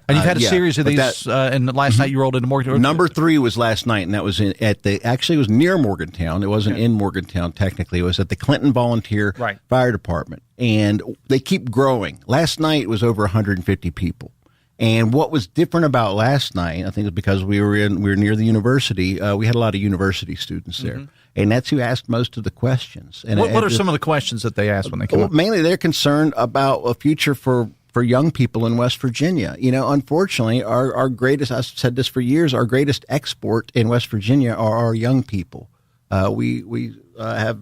you've had a series of these. And last night you rolled into Morgantown. Number 3 was last night, and that was it was near Morgantown. It wasn't in Morgantown technically. It was at the Clinton Volunteer Fire Department, and they keep growing. Last night it was over 150 people. And what was different about last night, I think, is because we were near the university. We had a lot of university students there, and that's who asked most of the questions. And what are some of the questions that they asked when they come up? Mainly, they're concerned about a future for young people in West Virginia. Unfortunately, our greatest, I've said this for years, our greatest export in West Virginia are our young people. We have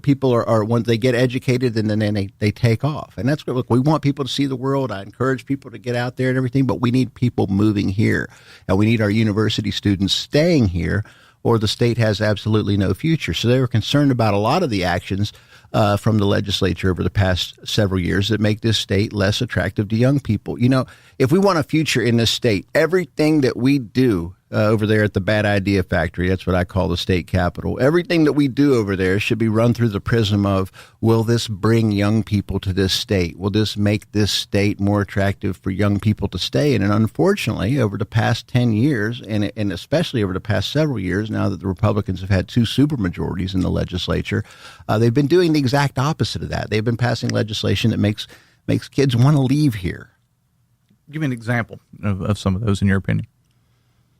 people are once they get educated and then they take off, and that's what look. We want people to see the world. I encourage people to get out there and everything, but we need people moving here, and we need our university students staying here, or the state has absolutely no future. So they were concerned about a lot of the actions from the legislature over the past several years that make this state less attractive to young people. If we want a future in this state, everything that we do over there at the Bad Idea Factory, that's what I call the state capitol, everything that we do over there should be run through the prism of, will this bring young people to this state? Will this make this state more attractive for young people to stay in? And unfortunately, over the past 10 years, and especially over the past several years, now that the Republicans have had 2 supermajorities in the legislature, they've been doing the exact opposite of that. They've been passing legislation that makes kids want to leave here. Give me an example of some of those, in your opinion.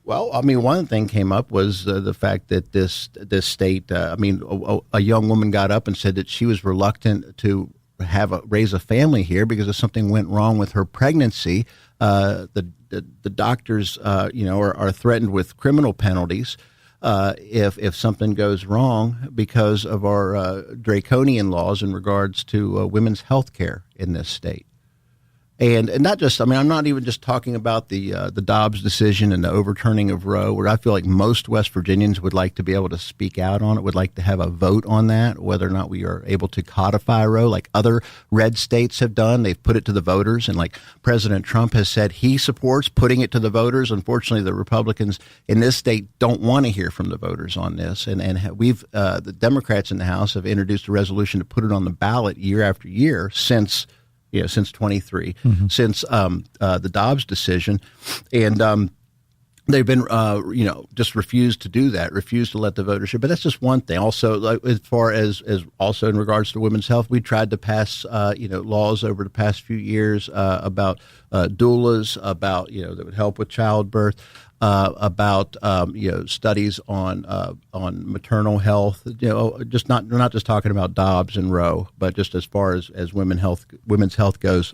Well, I mean, one thing came up was the fact that this state, a young woman got up and said that she was reluctant to raise a family here because if something went wrong with her pregnancy, the doctors, are threatened with criminal penalties if something goes wrong because of our draconian laws in regards to women's health care in this state. And not just, I'm not even just talking about the Dobbs decision and the overturning of Roe, where I feel like most West Virginians would like to be able to speak out on it, would like to have a vote on that, whether or not we are able to codify Roe like other red states have done. They've put it to the voters, and like President Trump has said he supports putting it to the voters. Unfortunately, the Republicans in this state don't want to hear from the voters on this. And we've the Democrats in the House have introduced a resolution to put it on the ballot year after year since 23, since the Dobbs decision. And they've been, just refused to do that, refused to let the voters hear. But that's just one thing. Also, as far as also in regards to women's health, we tried to pass, laws over the past few years about doulas, about, that would help with childbirth. About studies on maternal health, we're not just talking about Dobbs and Roe, but just as far as women's health goes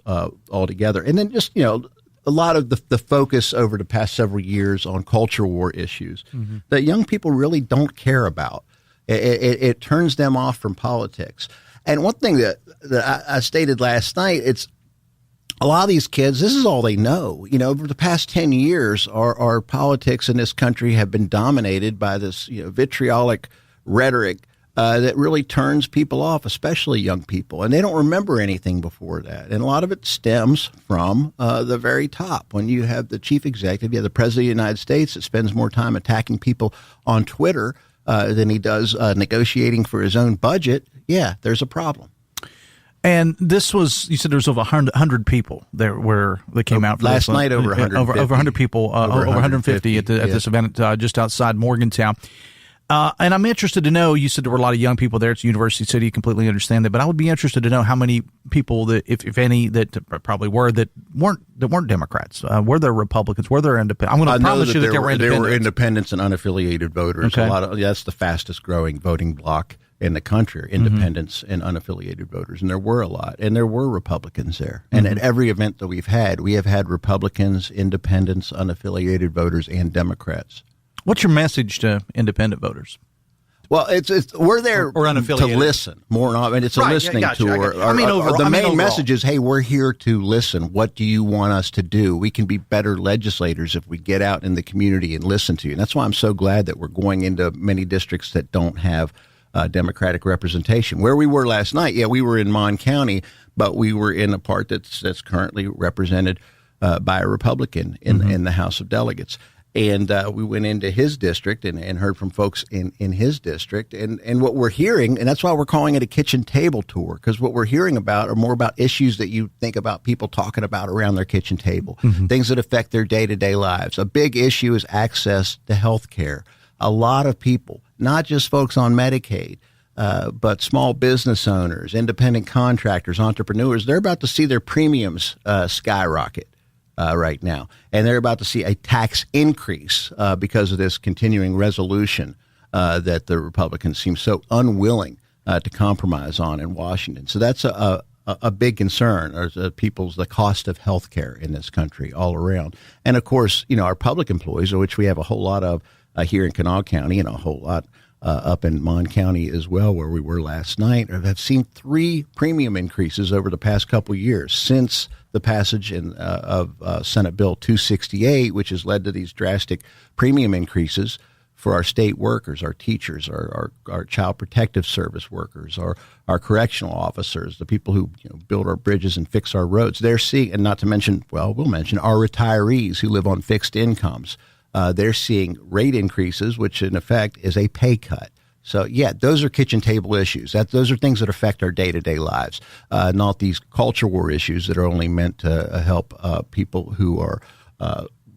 altogether. And then just a lot of the focus over the past several years on culture war issues that young people really don't care about. It turns them off from politics. And one thing that I stated last night, it's a lot of these kids, this is all they know. Over the past 10 years, our politics in this country have been dominated by this vitriolic rhetoric that really turns people off, especially young people. And they don't remember anything before that. And a lot of it stems from the very top. When you have the chief executive, you have the president of the United States that spends more time attacking people on Twitter than he does negotiating for his own budget, there's a problem. And this was, you said there was over 100 people there where they came out for last night. Over 150. Over 100 people, over 150 at this event just outside Morgantown. And I'm interested to know, you said there were a lot of young people there. It's a university city, completely understand that. But I would be interested to know how many people, that, if any, that probably were, that weren't Democrats. Were there Republicans? Were there independents? I'm going to promise you that there were independents. There were independents and unaffiliated voters. Okay. That's the fastest growing voting bloc in the country, independents and unaffiliated voters. And there were a lot. And there were Republicans there. And at every event that we have had Republicans, independents, unaffiliated voters, and Democrats. What's your message to independent voters? Well, we're there or unaffiliated to listen more. It's a listening tour. The main message is, hey, we're here to listen. What do you want us to do? We can be better legislators if we get out in the community and listen to you. And that's why I'm so glad that we're going into many districts that don't have Democratic representation. Where we were last night, we were in Mon County, but we were in a part that's currently represented by a Republican in the House of Delegates. And we went into his district and heard from folks in his district. And what we're hearing, and that's why we're calling it a kitchen table tour, because what we're hearing about are more about issues that you think about people talking about around their kitchen table, things that affect their day-to-day lives. A big issue is access to health care. A lot of people, not just folks on Medicaid, but small business owners, independent contractors, entrepreneurs, they're about to see their premiums skyrocket. Right now. And they're about to see a tax increase because of this continuing resolution that the Republicans seem so unwilling to compromise on in Washington. So that's a big concern, the cost of health care in this country all around. And of course, our public employees, which we have a whole lot of here in Kanawha County and a whole lot up in Mon County as well, where we were last night, have seen 3 premium increases over the past couple years since the passage of Senate Bill 268, which has led to these drastic premium increases for our state workers, our teachers, our child protective service workers, our correctional officers, the people who build our bridges and fix our roads. They're seeing, and not to mention, we'll mention our retirees who live on fixed incomes. They're seeing rate increases, which in effect is a pay cut. So, yeah, those are kitchen table issues. Those are things that affect our day-to-day lives, not these culture war issues that are only meant to help people who are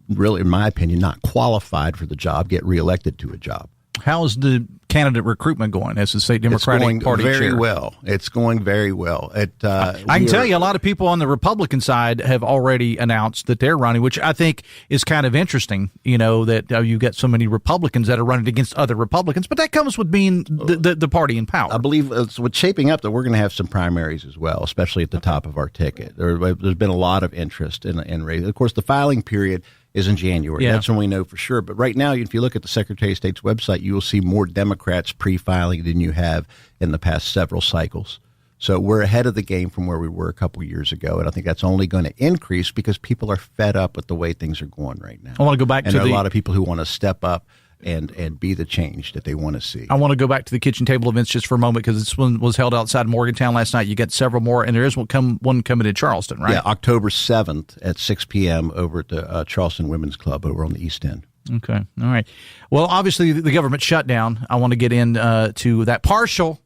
really, in my opinion, not qualified for the job get reelected to a job. How is the candidate recruitment going as the state Democratic Party chair? It's going very well. It's going very well. I can tell you a lot of people on the Republican side have already announced that they're running, which I think is kind of interesting, that you get so many Republicans that are running against other Republicans. But that comes with being the party in power. I believe it's what's shaping up that we're going to have some primaries as well, especially at the top of our ticket. There's been a lot of interest in race. Of course, the filing period is in January. Yeah. That's when we know for sure. But right now, if you look at the Secretary of State's website, you will see more Democrats pre-filing than you have in the past several cycles. So we're ahead of the game from where we were a couple years ago. And I think that's only going to increase because people are fed up with the way things are going right now. I want to go back and to there are a lot of people who want to step up and be the change that they want to see. I want to go back to the kitchen table events just for a moment because this one was held outside Morgantown last night. You get several more, and there is one coming to Charleston, right? Yeah, October 7th at 6 p.m. over at the Charleston Women's Club over on the East End. Okay, all right. Well, obviously, the government shutdown, I want to get into that partial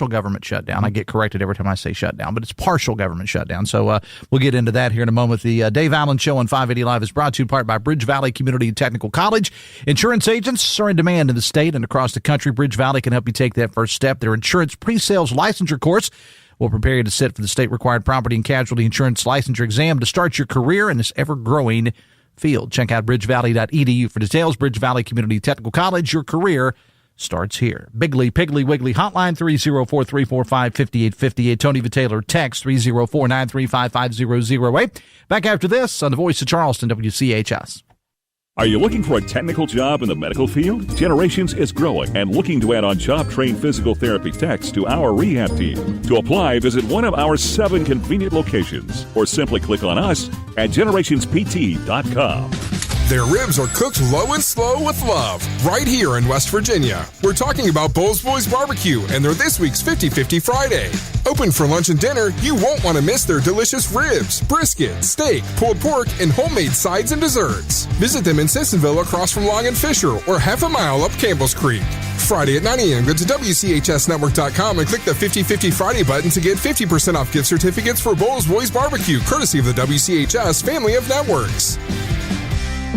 government shutdown. I get corrected every time I say shutdown, but it's partial government shutdown. So we'll get into that here in a moment. The Dave Allen Show on 580 Live is brought to you in part by Bridge Valley Community and Technical College. Insurance agents are in demand in the state and across the country. Bridge Valley can help you take that first step. Their insurance pre-sales licensure course will prepare you to sit for the state-required property and casualty insurance licensure exam to start your career in this ever-growing field. Check out bridgevalley.edu for details. Bridge Valley Community Technical College, your career starts here. Bigley, Piggly, Wiggly, hotline 304-345-5858. Tony Vitaylor, text 304-935-5008. Back after this on the Voice of Charleston, WCHS. Are you looking for a technical job in the medical field? Generations is growing and looking to add on job-trained physical therapy techs to our rehab team. To apply, visit one of our 7 convenient locations or simply click on us at generationspt.com. Their ribs are cooked low and slow with love, right here in West Virginia. We're talking about Bowles Boys Barbecue and their this week's 50-50 Friday. Open for lunch and dinner, you won't want to miss their delicious ribs, brisket, steak, pulled pork, and homemade sides and desserts. Visit them in Sissonville across from Long and Fisher or half a mile up Campbell's Creek. Friday at 9 a.m. Go to WCHSnetwork.com and click the 50-50 Friday button to get 50% off gift certificates for Bowles Boys Barbecue, courtesy of the WCHS family of networks.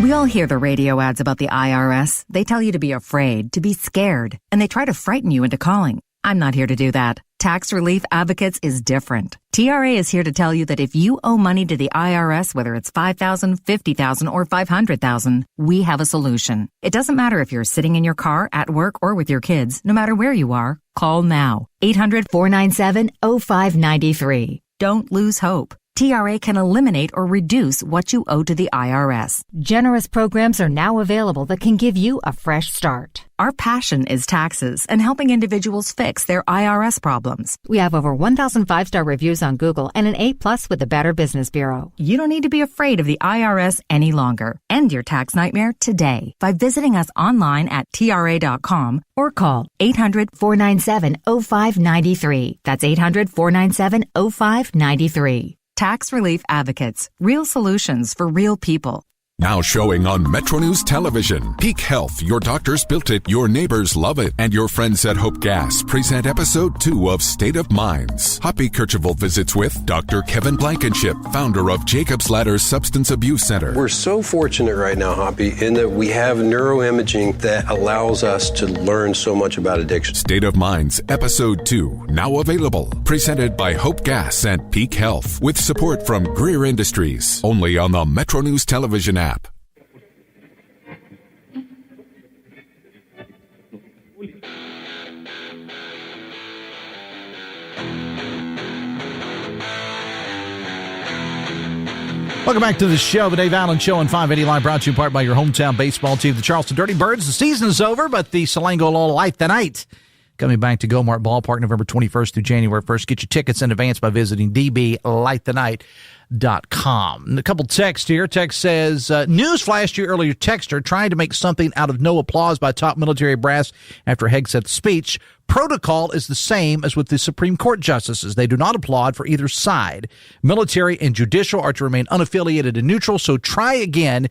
We all hear the radio ads about the IRS. They tell you to be afraid, to be scared, and they try to frighten you into calling. I'm not here to do that. Tax Relief Advocates is different. TRA is here to tell you that if you owe money to the IRS, whether it's $5,000, $50,000, or $500,000, we have a solution. It doesn't matter if you're sitting in your car, at work, or with your kids. No matter where you are, call now. 800-497-0593. Don't lose hope. TRA can eliminate or reduce what you owe to the IRS. Generous programs are now available that can give you a fresh start. Our passion is taxes and helping individuals fix their IRS problems. We have over 1,000 5-star reviews on Google and an A+ with the Better Business Bureau. You don't need to be afraid of the IRS any longer. End your tax nightmare today by visiting us online at TRA.com or call 800-497-0593. That's 800-497-0593. Tax Relief Advocates. Real solutions for real people. Now showing on Metro News Television. Peak Health. Your doctors built it. Your neighbors love it. And your friends at Hope Gas present episode 2 of State of Minds. Hoppy Kercheval visits with Dr. Kevin Blankenship, founder of Jacob's Ladder Substance Abuse Center. We're so fortunate right now, Hoppy, in that we have neuroimaging that allows us to learn so much about addiction. State of Minds, episode 2, now available. Presented by Hope Gas and Peak Health, with support from Greer Industries. Only on the Metro News Television app. Welcome back to the show, the Dave Allen Show on 580 Live, brought to you in part by your hometown baseball team, the Charleston Dirty Birds. The season is over, but the Salango Lola Light the Night coming back to Gomart Ballpark November 21st through January 1st. Get your tickets in advance by visiting dblightthenight.com. And a couple texts here. Text says, news flashed you earlier, texter, trying to make something out of no applause by top military brass after Hegseth's speech. Protocol is the same as with the Supreme Court justices. They do not applaud for either side. Military and judicial are to remain unaffiliated and neutral, so try again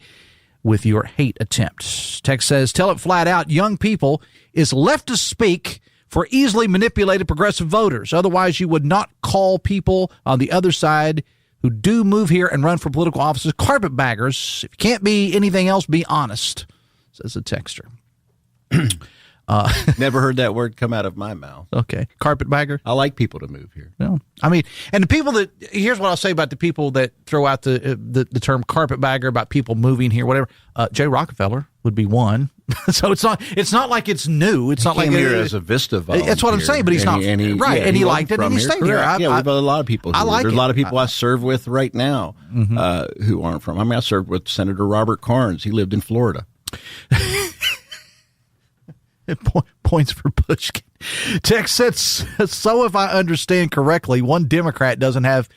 with your hate attempt. Text says, tell it flat out, young people is left to speak for easily manipulated progressive voters. Otherwise, you would not call people on the other side who do move here and run for political offices carpetbaggers. If you can't be anything else, be honest, says the texter. Never heard that word come out of my mouth. Okay. Carpetbagger? I like people to move here. Well, I mean, and the people that, here's what I'll say about the people that throw out the term carpetbagger about people moving here, whatever. Jay Rockefeller would be one. So it's not like it's new. It's not like here as a Vista volunteer. That's what I'm saying, but he's not right. And he liked it, and he stayed here. Yeah, we have a lot of people. There's a lot of people I serve with right now who aren't from. I mean, I served with Senator Robert Carnes. He lived in Florida. Points for Pushkin. Text says, so if I understand correctly, one Democrat doesn't have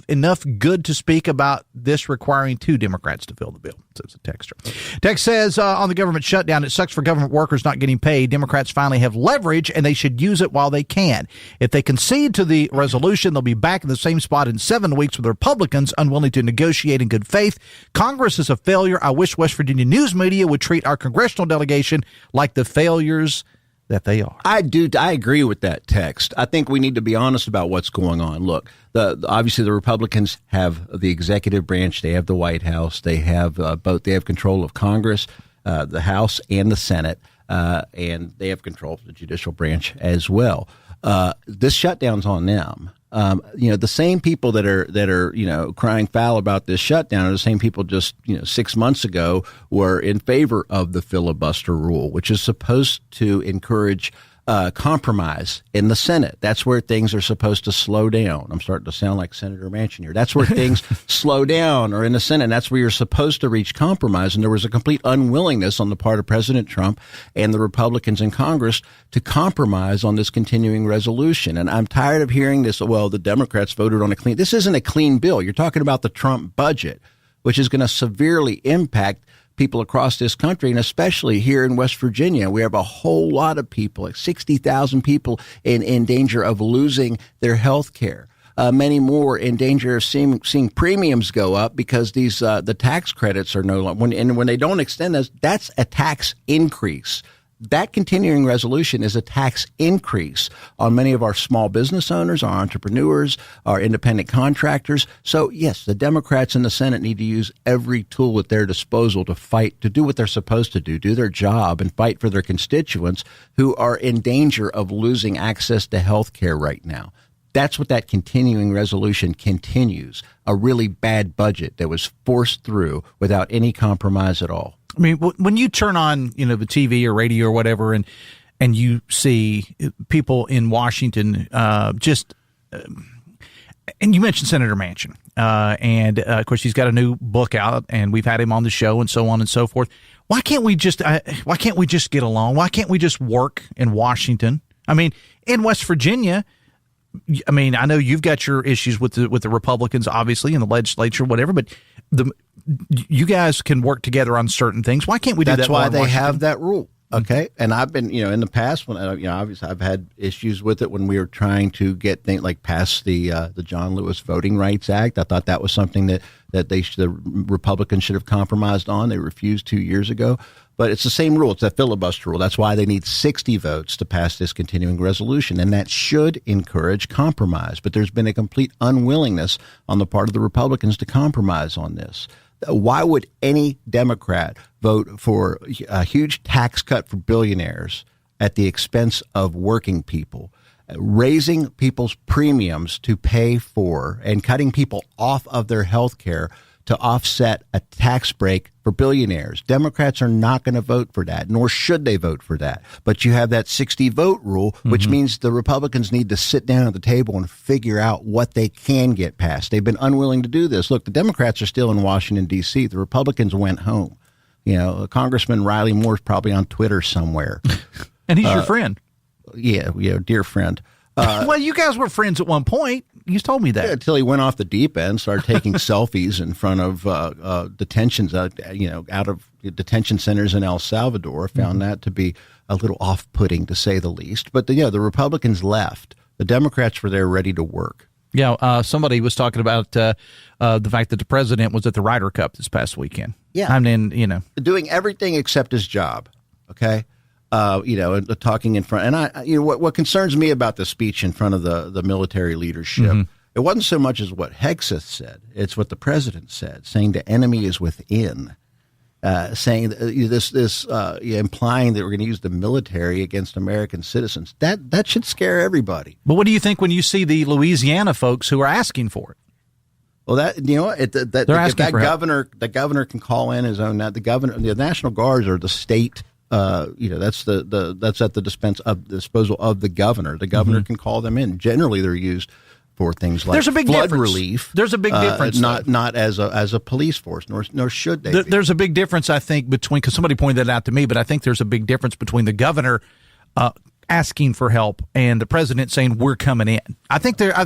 enough good to speak about this, requiring two Democrats to fill the bill, says the texter. Text says, on the government shutdown, it sucks for government workers not getting paid. Democrats finally have leverage, and they should use it while they can. If they concede to the resolution, they'll be back in the same spot in 7 weeks with the Republicans unwilling to negotiate in good faith. Congress is a failure. I wish West Virginia news media would treat our congressional delegation like the failures that they are. I agree with that text. I think we need to be honest about what's going on. Look, obviously the Republicans have the executive branch. They have the White House. They have both. They have control of Congress, the House, and the Senate, and they have control of the judicial branch as well. This shutdown's on them. The same people that are crying foul about this shutdown are the same people just 6 months ago were in favor of the filibuster rule, which is supposed to encourage compromise in the Senate. That's where things are supposed to slow down. I'm starting to sound like Senator Manchin here. That's where things slow down, or in the Senate. That's where you're supposed to reach compromise. And there was a complete unwillingness on the part of President Trump and the Republicans in Congress to compromise on this continuing resolution. And I'm tired of hearing this, well, the Democrats voted on a clean. This isn't a clean bill. You're talking about the Trump budget, which is going to severely impact people across this country, and especially here in West Virginia. We have a whole lot of people, like 60,000 people in danger of losing their health care. Many more in danger of seeing premiums go up because these the tax credits are no longer, when they don't extend this, that's a tax increase. That continuing resolution is a tax increase on many of our small business owners, our entrepreneurs, our independent contractors. So, yes, the Democrats in the Senate need to use every tool at their disposal to fight, to do what they're supposed to do their job and fight for their constituents who are in danger of losing access to health care right now. That's what that continuing resolution continues, a really bad budget that was forced through without any compromise at all. I mean, when you turn on, the TV or radio or whatever, and you see people in Washington, and you mentioned Senator Manchin, and of course he's got a new book out, and we've had him on the show, and so on and so forth. Why can't we just get along? Why can't we just work in Washington? I mean, in West Virginia, I mean, I know you've got your issues with the Republicans, obviously, in the legislature, whatever, but you guys can work together on certain things. Why can't we do that? That's why they have that rule. Okay. And I've been, in the past when, obviously I've had issues with it when we were trying to get things like pass the John Lewis Voting Rights Act. I thought that was something that the Republicans should have compromised on. They refused 2 years ago. But it's the same rule. It's that filibuster rule. That's why they need 60 votes to pass this continuing resolution. And that should encourage compromise. But there's been a complete unwillingness on the part of the Republicans to compromise on this. Why would any Democrat vote for a huge tax cut for billionaires at the expense of working people, raising people's premiums to pay for and cutting people off of their health care to offset a tax break for billionaires. Democrats are not going to vote for that, nor should they vote for that. But you have that 60-vote rule, which means the Republicans need to sit down at the table and figure out what they can get passed. They've been unwilling to do this. Look, the Democrats are still in Washington, D.C. The Republicans went home. Congressman Riley Moore's probably on Twitter somewhere. And he's your friend. Yeah, dear friend. Well, you guys were friends at one point. You told me that. Yeah, until he went off the deep end, started taking selfies in front of detentions, out of detention centers in El Salvador. Found that to be a little off-putting, to say the least. But the Republicans left. The Democrats were there ready to work. Yeah, somebody was talking about the fact that the president was at the Ryder Cup this past weekend. Yeah. I mean, doing everything except his job, okay? Talking in front. And what concerns me about the speech in front of the military leadership, it wasn't so much as what Hegseth said, it's what the president said, saying the enemy is within, saying implying that we're going to use the military against American citizens. That should scare everybody. But what do you think when you see the Louisiana folks who are asking for it? Well, the governor can call in his own. The National Guards are the state. That's at the disposal of the governor. The governor can call them in. Generally, they're used for things like flood relief. There's a big difference. Not as a police force, nor should they. There's a big difference, I think, between, because somebody pointed that out to me, but I think there's a big difference between the governor asking for help and the president saying we're coming in. I think I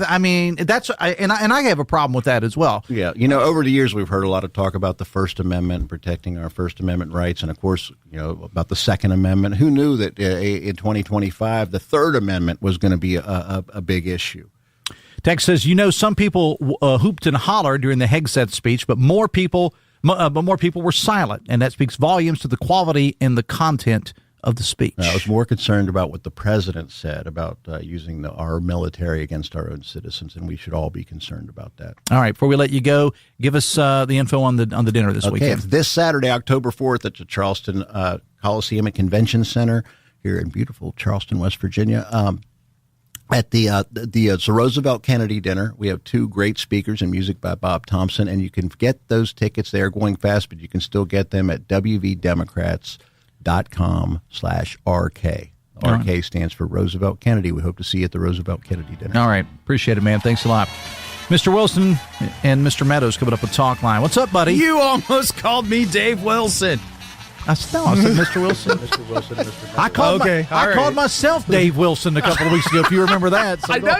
have a problem with that as well. Yeah, over the years we've heard a lot of talk about the First Amendment and protecting our First Amendment rights, and of course, about the Second Amendment. Who knew that in 2025 the Third Amendment was going to be a big issue? Tex says, some people hooped and hollered during the Hegseth speech, but more people were silent, and that speaks volumes to the quality and the content of the speech. I was more concerned about what the president said about using our military against our own citizens, and we should all be concerned about that. All right, before we let you go, give us the info on the dinner this weekend. This Saturday, October 4th, at the Charleston Coliseum and Convention Center here in beautiful Charleston, West Virginia. At the Roosevelt Kennedy dinner, we have two great speakers and music by Bob Thompson, and you can get those tickets. They are going fast, but you can still get them at wvdemocrats.com/RK. RK stands for Roosevelt Kennedy. We hope to see you at the Roosevelt Kennedy dinner. All right. Appreciate it, man. Thanks a lot. Mr. Wilson and Mr. Meadows coming up with Talk Line. What's up, buddy? You almost called me Dave Wilson. I said Mr. Wilson. Mr. Wilson, Mr. Meadows. I called myself Dave Wilson a couple of weeks ago, if you remember that. So I know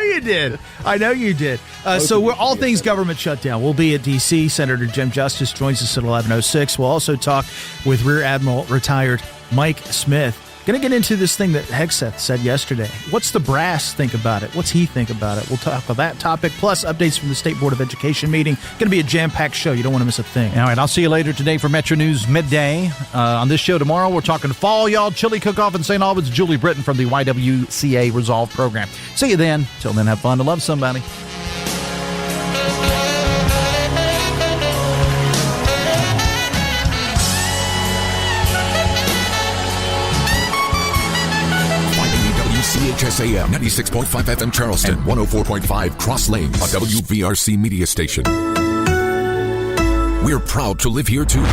you did. So we're all things government shutdown. We'll be at D.C. Senator Jim Justice joins us at 11:06. We'll also talk with Rear Admiral retired Mike Smith. Going to get into this thing that Hegseth said yesterday. What's the brass think about it? What's he think about it? We'll talk about that topic, plus updates from the State Board of Education meeting. Going to be a jam-packed show. You don't want to miss a thing. All right, I'll see you later today for Metro News Midday. On this show tomorrow, we're talking fall, y'all. Chili cook-off in St. Albans. Julie Britton from the YWCA Resolve program. See you then. Till then, have fun and love somebody. WCHS AM 96.5 FM Charleston and 104.5 Cross Lanes, a WVRC media station. We're proud to live here too.